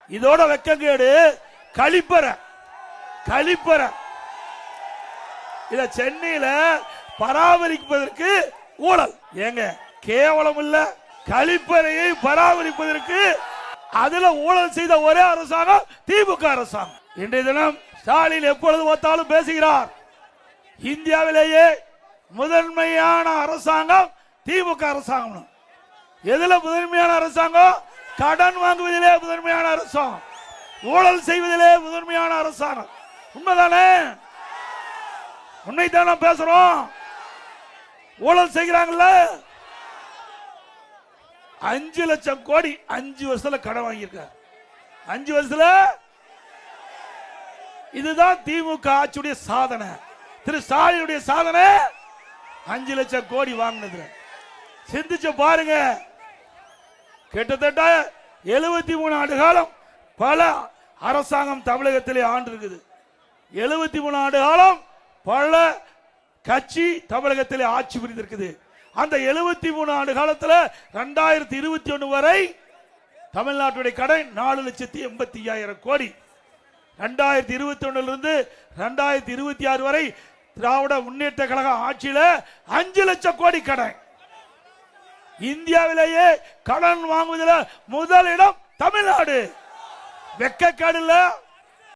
இதோட வெக்கங்கேடு கழிப்பறை இத சென்னையில பராமரிப்பதற்கு ஊழல். ஏங்க கேவலம் இல்ல? கழிப்பறையை பராமரிப்பதற்கு அதுல ஊழல் செய்த ஒரே அரசாங்கம் திமுக அரசாங்கம். இன்றைய தினம் ஸ்டாலின் எப்பொழுது பார்த்தாலும் பேசுகிறார், இந்தியாவிலேயே முதன்மையான அரசாங்கம் திமுக அரசாங்கம். எதுல முதன்மையான அரசாங்கம்? கடன் வாங்குவதிலே முதன்மையான அரசாங்கம், ஊழல் செய்வதிலே முதன்மையான அரசாங்கம். உண்மைதானே? உண்மைதானே பேசுறோம். ஊழல் செய்கிறாங்கல்ல, 5 லட்சம் கோடி 5 வருஷத்துல கடன் வாங்கியிருக்கார். 5 வருஷத்துல. இதுதான் திமுக ஆட்சியுடைய சாதனை. திரு ஸ்டாலினுடைய சாதனை 5 லட்சம் கோடி வாங்கினது. சிந்திச்சு பாருங்க. கிட்டத்தட்ட 73 ஆண்டு காலம் பல அரசாங்கம் தமிழகத்திலே ஆண்டு இருக்குது. 73 ஆண்டு காலம் பல கட்சி தமிழகத்திலே ஆட்சி புரிந்திருக்குது. அந்த 73 ஆண்டு காலத்தில் 2021 வரை தமிழ்நாட்டுடைய கடன் 4,85,000 கோடி. 2021 இருந்து 2026 வரை திராவிட முன்னேற்ற கழக ஆட்சியில 5 லட்சம் கோடி கடன். இந்தியாவிலேயே கடன் வாங்குவதில் முதலிடம் தமிழ்நாடு. வெக்கக்கேடு இல்ல?